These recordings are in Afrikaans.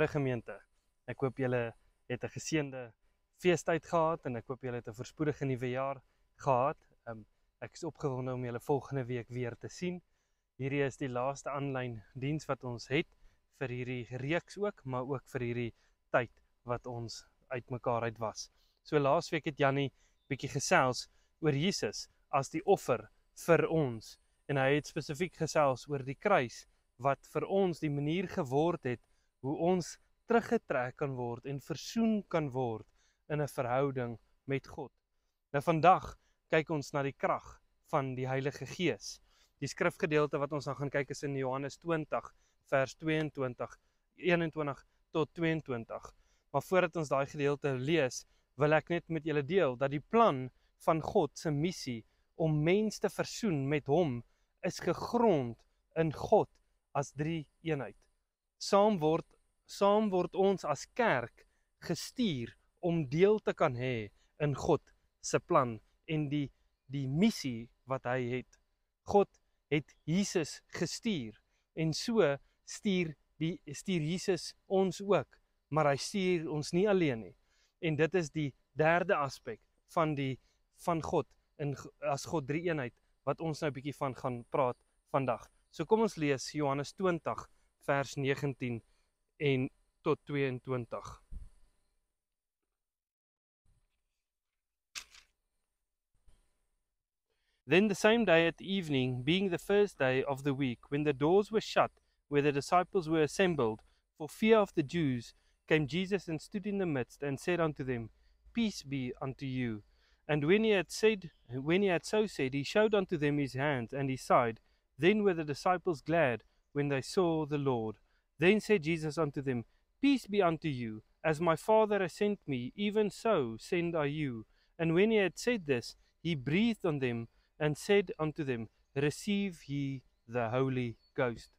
Goeiemôre gemeente. Ek hoop julle het 'n geseënde feestyd gehad en ek hoop julle het 'n voorspoedige nuwe jaar gehad. Ek is opgewonde om julle volgende week weer te sien. Hierdie is die laaste aanlyn diens wat ons het vir hierdie reeks ook, maar ook vir hierdie tyd wat ons uitmekaar uit was. So laasweek het Jannie bietjie gesels oor Jesus as die offer vir ons en hy het spesifiek gesels oor die kruis wat vir ons die manier geword het hoe ons teruggetrek kan word en versoen kan word in 'n verhouding met God. Nou vandag kyk ons na die krag van die Heilige Gees. Die skrifgedeelte wat ons dan gaan kyk is in Johannes 20 vers 21 tot 22. Maar voordat ons daai gedeelte lees, wil ek net met julle deel dat die plan van God se missie om mens te versoen met hom is gegrond in God as drie eenheid. Saam word ons as kerk gestuur om deel te kan hê in God se plan en die missie wat hy het. God het Jesus gestuur en so stuur Jesus ons ook, maar hy stuur ons nie alleen nie. En dit is die derde aspek van God as God drie eenheid wat ons nou 'n bietjie van gaan praat vandag. So kom ons lees Johannes 20 vers 19 en tot 22. Then the same day at evening, being the first day of the week, when the doors were shut, where the disciples were assembled, for fear of the Jews, came Jesus and stood in the midst, and said unto them, Peace be unto you. And when he had so said, he showed unto them his hands and his side. Then were the disciples glad when they saw the Lord. Then said Jesus unto them, Peace be unto you. As my Father has sent me, even so send I you. And when he had said this, he breathed on them and said unto them, Receive ye the Holy Ghost.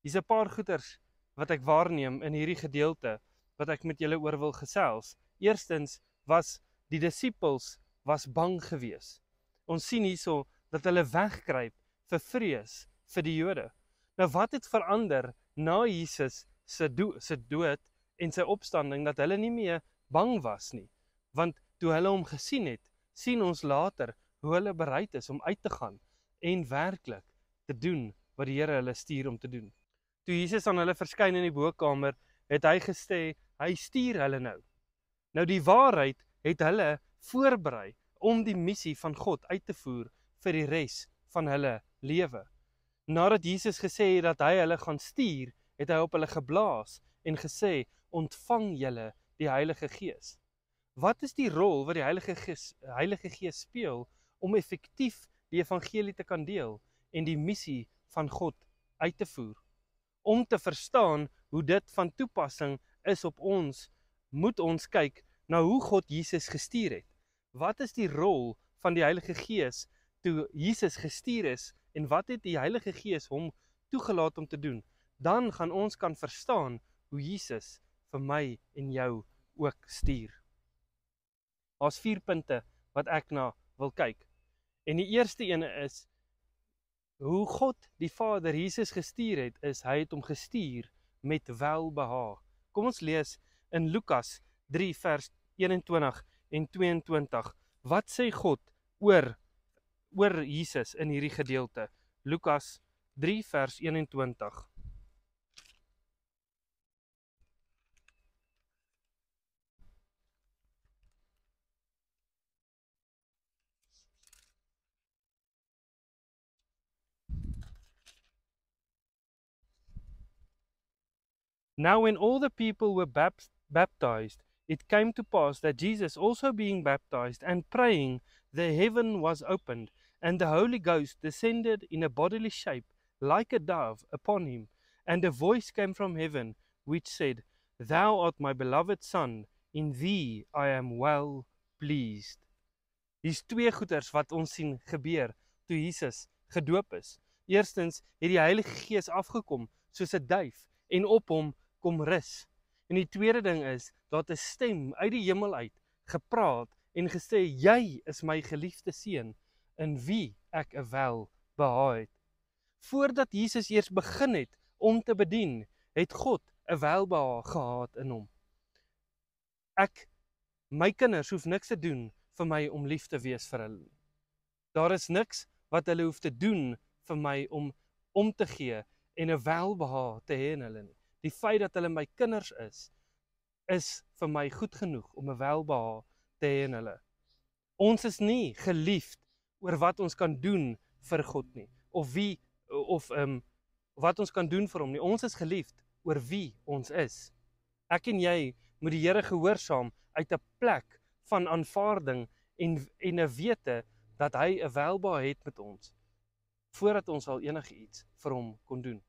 Hier's 'n paar goeters wat ek waarneem in hierdie gedeelte wat ek met julle oor wil gesels. Eerstens was die disippels bang gewees. Ons sien hierso dat hulle wegkruip vir vrees vir die Jode. Nou wat het verander na Jesus se dood en sy opstanding dat hulle nie meer bang was nie? Want toe hulle hom gesien het, sien ons later hoe hulle bereid is om uit te gaan en werklik te doen wat die Here hulle stuur om te doen. Toe Jesus aan hulle verskyn in die bokkamer, het hy gesê, hy stuur hulle nou. Nou die waarheid het hulle voorberei om die missie van God uit te voer vir die res van hulle lewe. Nadat Jesus gesê het dat hy hulle gaan stuur, het hy op hulle geblaas en gesê, ontvang julle die Heilige Gees. Wat is die rol wat die Heilige Gees speel om effektief die evangelie te kan deel en die missie van God uit te voer? Om te verstaan hoe dit van toepassing is op ons, moet ons kyk na hoe God Jesus gestuur het. Wat is die rol van die Heilige Gees toe Jesus gestuur is en wat het die Heilige Gees hom toegelaat om te doen? Dan gaan ons kan verstaan hoe Jesus vir my en jou ook stuur. Daar's 4 punte wat ek na wil kyk. En die eerste ene is hoe God die Vader Jesus gestuur het, is hy het hom gestuur met welbehaag. Kom ons lees in Lukas 3 vers 21 en 22. Wat sê God oor Jesus in hierdie gedeelte? Lukas 3 vers 21. Now when all the people were baptized, it came to pass that Jesus also being baptized and praying, the heaven was opened, and the Holy Ghost descended in a bodily shape like a dove upon him. And a voice came from heaven, which said, Thou art my beloved Son, in thee I am well pleased. Hier's 2 goeters wat ons sien gebeur toe Jesus gedoop is. Eerstens het die Heilige Gees afgekom soos 'n duif en op hom kom rus. En die tweede ding is, dat 'n stem uit die hemel uit gepraat en gesê, jy is my geliefde seun, in wie ek 'n welbehae het. Voordat Jesus eers begin het om te bedien, het God 'n welbehae gehad in hom. My kinders hoef niks te doen vir my om lief te wees vir hulle. Daar is niks wat hulle hoef te doen vir my om te gee en 'n welbehae te hê in hulle nie. Die feit dat hulle my kinders is vir my goed genoeg om 'n welbehae te hê in hulle. Ons is nie geliefd oor wat ons kan doen vir God nie, of wat ons kan doen vir hom nie. Ons is geliefd oor wie ons is. Ek en jy moet die Here gehoorsaam uit 'n plek van aanvaarding en 'n wete dat hy 'n welbehae het met ons, voordat ons al enigiets vir hom kon doen.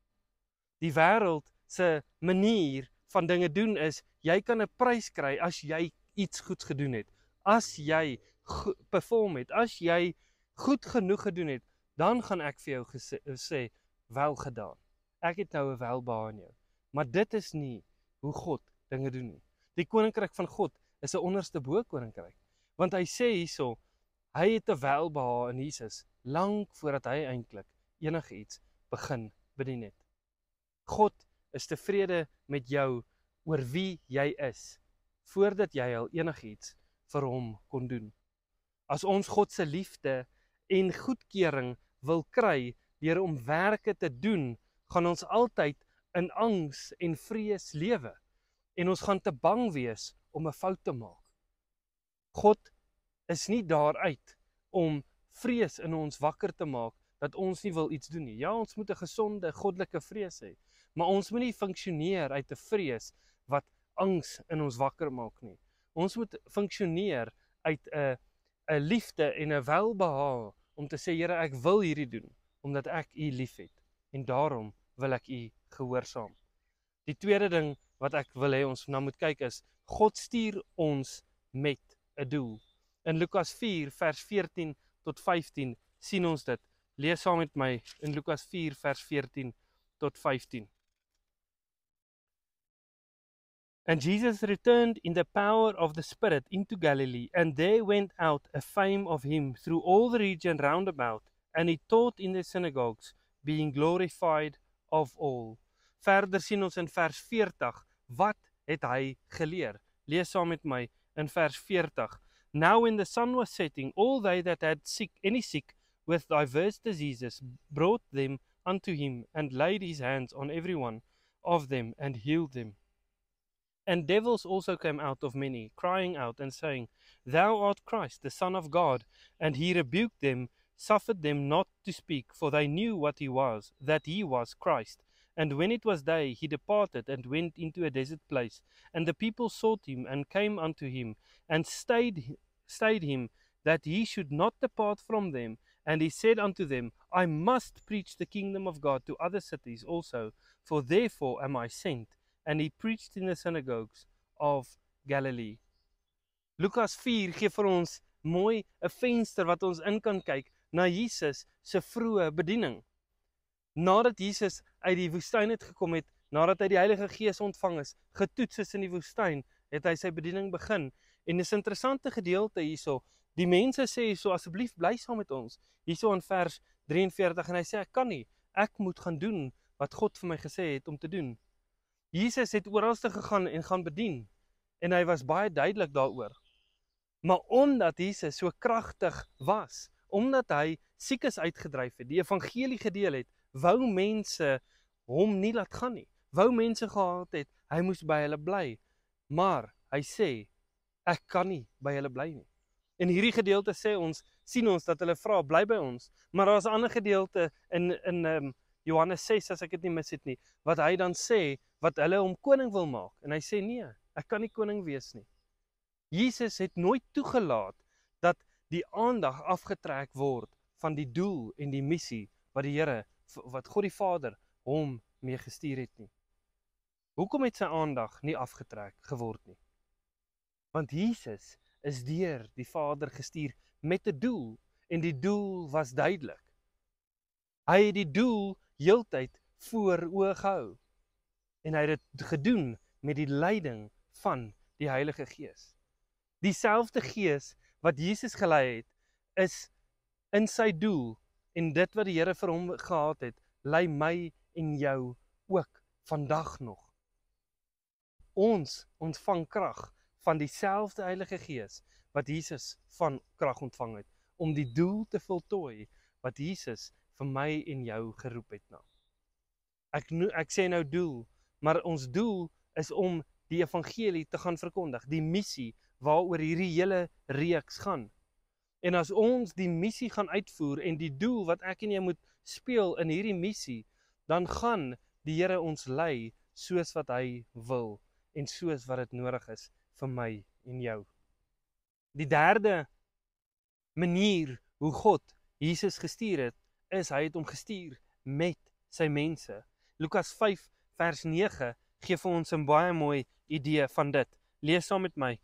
Die wêreld se manier van dinge doen is, jy kan 'n prys kry as jy iets goeds gedoen het. As jy perform het, as jy goed genoeg gedoen het, dan gaan ek vir jou sê, wel gedaan. Ek het nou 'n welbehae in jou. Maar dit is nie hoe God dinge doen nie. Die koninkryk van God is 'n onderste bo koninkryk. Want hy sê hierso, hy het 'n welbehae in Jesus, lank voordat hy eintlik enigiets begin bedien het. God is tevrede met jou oor wie jy is, voordat jy al enigiets vir hom kon doen. As ons God se liefde en goedkeuring wil kry deur om werke te doen, gaan ons altyd in angs en vrees lewe. En ons gaan te bang wees om 'n fout te maak. God is nie daaruit om vrees in ons wakker te maak dat ons nie wil iets doen nie. Ja, ons moet 'n gesonde, goddelike vrees hê, maar ons moet nie funksioneer uit 'n vrees wat angs in ons wakker maak nie. Ons moet funksioneer uit 'n liefde en 'n welbehae om te sê, Here, ek wil hierdie doen omdat ek U liefhet en daarom wil ek U gehoorsaam. Die tweede ding wat ek wil hê ons nou moet kyk is, God stuur ons met 'n doel. In Lukas 4 vers 14 tot 15 sien ons dit. Lees saam met my in Lukas 4 vers 14 tot 15. And Jesus returned in the power of the Spirit into Galilee, and there went out a fame of him through all the region round about, and he taught in the synagogues, being glorified of all. Verder sien ons in vers 40, wat het hy geleer? Lees saam met my in vers 40. Now when the sun was setting, all they that had any sick with diverse diseases brought them unto him, and laid his hands on every one of them, and healed them. And devils also came out of many, crying out and saying, Thou art Christ, the Son of God. And he rebuked them, suffered them not to speak, for they knew what he was, that he was Christ. And when it was day, he departed and went into a desert place. And the people sought him and came unto him, and stayed him, that he should not depart from them. And he said unto them, I must preach the kingdom of God to other cities also, for therefore am I sent. And he preached in the synagogues of Galilee. Lukas 4 gee vir ons mooi 'n venster wat ons in kan kyk na Jesus se vroeë bediening. Nadat Jesus uit die woestyn het gekom het, nadat hy die Heilige Gees ontvang is, getoets is in die woestyn, het hy sy bediening begin. En dis 'n interessante gedeelte hierso. Die mense sê hierso, asseblief bly saam met ons. Hierso in vers 43 en hy sê ek kan nie. Ek moet gaan doen wat God vir my gesê het om te doen. Jesus het oralste gegaan en gaan bedien en hy was baie duidelik daaroor. Maar omdat Jesus so kragtig was, omdat hy siekes uitgedryf het, die evangelie gedeel het, wou mense hom nie laat gaan nie. Wou mense gehad het, hy moes by hulle bly. Maar hy sê, ek kan nie by hulle bly nie. In hierdie gedeelte sien ons dat hulle vra, bly by ons. Maar daar is 'n ander gedeelte in Johannes 6, as ek dit nie mis het nie, wat hy dan sê, wat hulle hom koning wil maak. En hy sê, nee, ek kan nie koning wees nie. Jesus het nooit toegelaat dat die aandag afgetrek word van die doel en die missie wat die Here, wat God die Vader hom mee gestuur het nie. Hoekom het sy aandag nie afgetrek geword nie? Want Jesus is deur die Vader gestuur met 'n doel, en die doel was duidelik. Hy het die doel heeltyd voor oë gehou, en hy het dit gedoen met die leiding van die Heilige Gees. Dieselfde Gees wat Jesus gelei het, is in sy doel, en dit wat die Here vir hom gehad het, lei my en jou ook vandag nog. ons ontvang krag van dieselfde Heilige Gees wat Jesus van krag ontvang het, om die doel te voltooi wat Jesus vir my en jou geroep het na. Ek sê nou doel, maar ons doel is om die evangelie te gaan verkondig, die missie waaroor hierdie hele reeks gaan. En as ons die missie gaan uitvoer en die doel wat ek en jy moet speel in hierdie missie, dan gaan die Here ons lei soos wat hy wil en soos wat dit nodig is vir my en jou. Die derde manier hoe God Jesus gestuur het, is hy het hom gestuur met sy mense. Lukas 5 vers 9 gee vir ons 'n baie mooi idee van dit. Lees saam met my.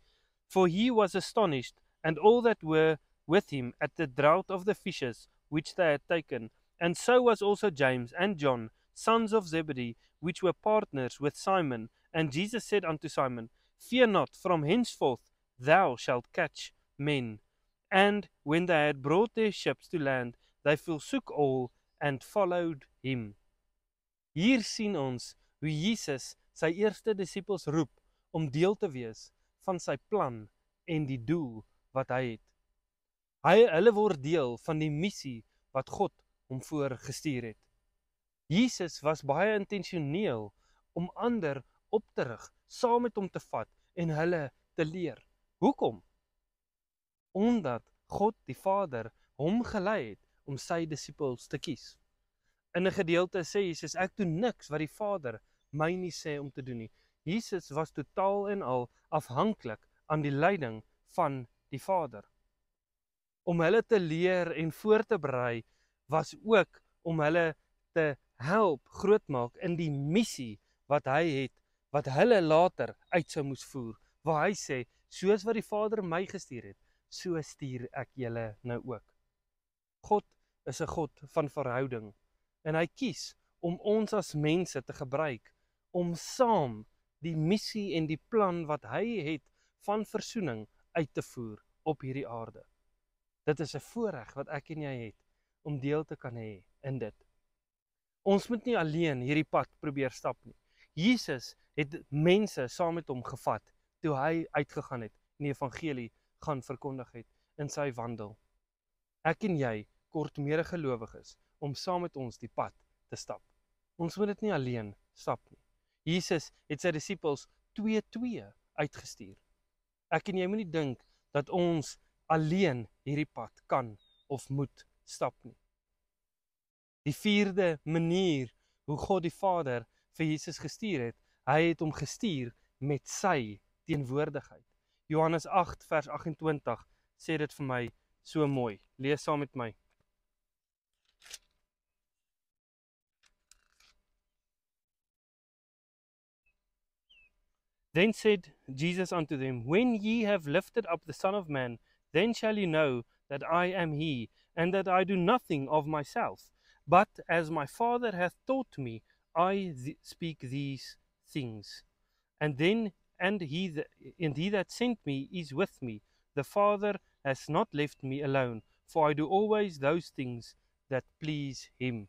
For he was astonished, and all that were with him at the draught of the fishes which they had taken, and so was also James and John, sons of Zebedee, which were partners with Simon. And Jesus said unto Simon, Fear not, from henceforth thou shalt catch men. And when they had brought their ships to land, they forsook all and followed him. Hier sien ons hoe Jesus sy eerste disippels roep om deel te wees van sy plan en die doel wat hy het. Hulle word deel van die missie wat God hom voorgestuur het. Jesus was baie intentioneel om ander op te rig, saam met hom te vat en hulle te leer. Hoekom? Omdat God die Vader hom gelei het om sy disippels te kies. In 'n gedeelte sê Jesus, ek doen niks wat die Vader my nie sê om te doen nie. Jesus was totaal en al afhanklik aan die leiding van die Vader. Om hulle te leer en voor te berei, was ook om hulle te help grootmaak in die missie wat hy het, wat hulle later uit sou moes voer, waar hy sê, soos wat die Vader my gestuur het, so stuur ek julle nou ook. God is 'n God van verhouding, en hy kies om ons as mense te gebruik, om saam die missie en die plan wat hy het van versoening uit te voer op hierdie aarde. Dit is 'n voorreg wat ek en jy het, om deel te kan hê in dit. Ons moet nie alleen hierdie pad probeer stap nie. Jesus het mense saam met hom gevat, toe hy uitgegaan het en die evangelie gaan verkondig het in sy wandel. Ek en jy, kort medegelowiges, om saam met ons die pad te stap. Ons moet dit nie alleen stap nie. Jesus het sy disippels 2-2 uitgestuur. Ek en jy moet nie dink dat ons alleen hierdie pad kan of moet stap nie. Die vierde manier hoe God die Vader vir Jesus gestuur het, hy het hom gestuur met sy teenwoordigheid. Johannes 8 vers 28 sê dit vir my so mooi. Lees saam met my. Then said Jesus unto them, When ye have lifted up the Son of Man, then shall ye know that I am he, and that I do nothing of myself, but as my Father hath taught me, I speak these things. And he that sent me is with me. The Father has not left me alone, for I do always those things that please him.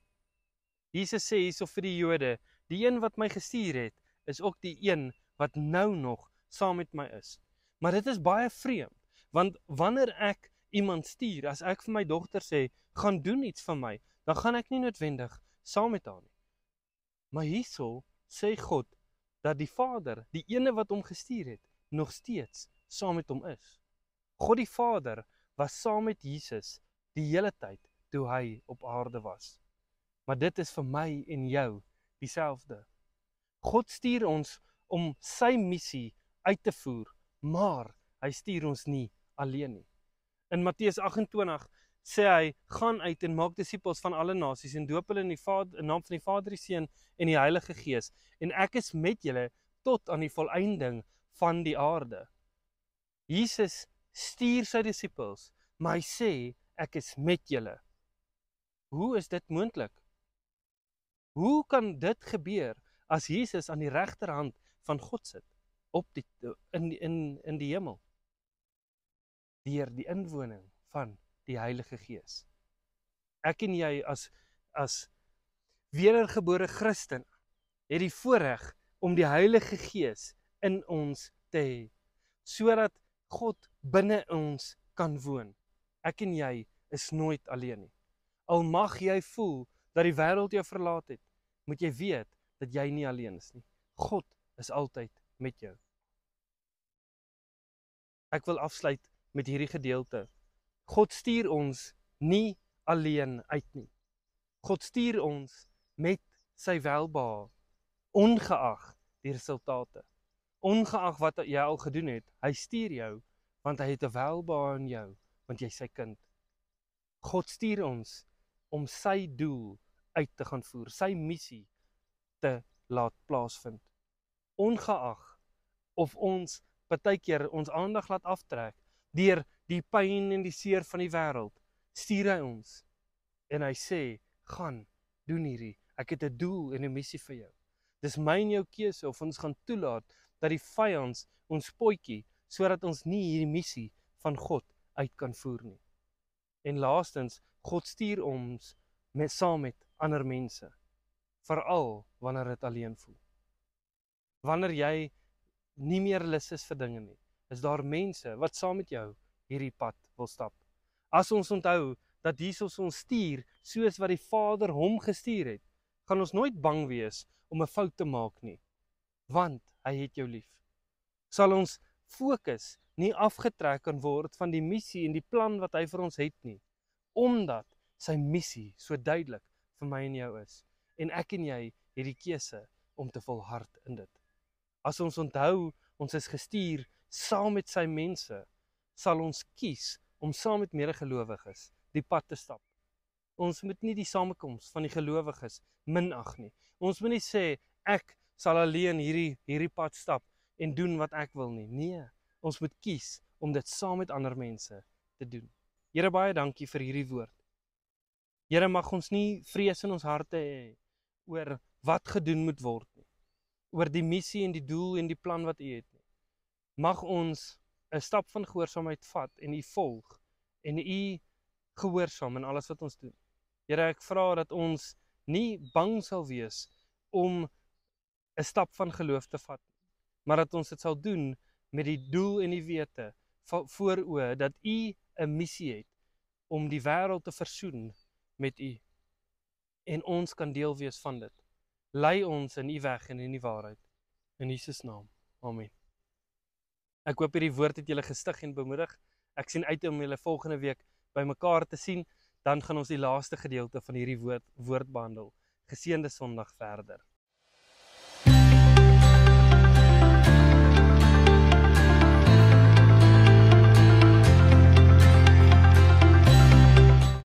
Jesus sê hierso vir die Jode, die een wat my gestuur het, is ook die een wat nou nog saam met my is. Maar dit is baie vreemd, want wanneer ek iemand stuur, as ek vir my dogter sê, gaan doen iets vir my, dan gaan ek nie noodwendig saam met haar nie. Maar hierso sê God, dat die Vader, die ene wat hom gestuur het, nog steeds saam met hom is. God die Vader was saam met Jesus die hele tyd, toe hy op aarde was. Maar dit is vir my en jou dieselfde. God stuur ons om sy missie uit te voer, maar hy stuur ons nie alleen nie. In Matteus 28 sê hy, gaan uit en maak disippels van alle nasies en doop hulle in naam van die Vader, die Seun en die Heilige Gees, en ek is met julle tot aan die volëinding van die aarde. Jesus stuur sy disippels, maar hy sê, ek is met julle. Hoe is dit moontlik? Hoe kan dit gebeur as Jesus aan die regterhand van God sit op in die hemel? Deur die inwoning van die Heilige Gees. Ek en jy as wedergebore Christen het die voorreg om die Heilige Gees in ons te hê, sodat God binne ons kan woon. Ek en jy is nooit alleen nie. Al mag jy voel dat die wêreld jou verlaat het, moet jy weet dat jy nie alleen is nie. God is altyd met jou. Ek wil afsluit met hierdie gedeelte. God stuur ons nie alleen uit nie. God stuur ons met sy welbehae, ongeag die resultate. Ongeag wat jy al gedoen het, hy stuur jou, want hy het 'n welbehae in jou, want jy is sy kind. God stuur ons om sy doel uit te gaan voer, sy missie te laat plaasvind. Ongeag of ons partykeer ons aandag laat aftrek deur die pyn en die seer van die wêreld, stuur hy ons en hy sê, gaan, doen hierdie, ek het 'n doel en 'n missie vir jou. Dis my en jou keuse of ons gaan toelaat dat die vyand ons potjie, sodat ons nie hierdie missie van God uit kan voer nie. En laastens, God stuur ons saam met ander mense, veral wanneer dit alleen voel. Wanneer jy nie meer lus is vir dinge nie, is daar mense wat saam met jou hierdie pad wil stap. As ons onthou dat Jesus ons stuur soos wat die Vader hom gestuur het, gaan ons nooit bang wees om 'n fout te maak nie, want hy het jou lief. Sal ons fokus nie afgetrek kan word van die missie en die plan wat hy vir ons het nie, omdat sy missie so duidelik vir my en jou is, en ek en jy het die keuse om te volhard in dit. As ons onthou, ons is gestuur saam met sy mense, sal ons kies om saam met medegelowiges die pad te stap. Ons moet nie die samekoms van die gelowiges minag nie. Ons moet nie sê, ek sal alleen hierdie pad stap en doen wat ek wil nie. Nee, ons moet kies om dit saam met ander mense te doen. Here, baie dankie vir hierdie woord. Here, mag ons nie vrees in ons harte hê oor wat gedoen moet word nie, oor die missie en die doel en die plan wat U het nie. Mag ons 'n stap van gehoorsaamheid vat en U volg en U gehoorsaam in alles wat ons doen. Here, ek vra dat ons nie bang sal wees om 'n stap van geloof te vat, maar dat ons dit sal doen met die doel en die wete voor oë dat U 'n missie het om die wêreld te versoen met U en ons kan deel wees van dit. Lei ons in U weg en in die waarheid. In Jesus naam. Amen. Ek hoop hierdie woord het julle gestig en bemoedig. Ek sien uit om julle volgende week bymekaar te sien. Dan gaan ons die laaste gedeelte van hierdie woord behandel. Geseënde Sondag verder.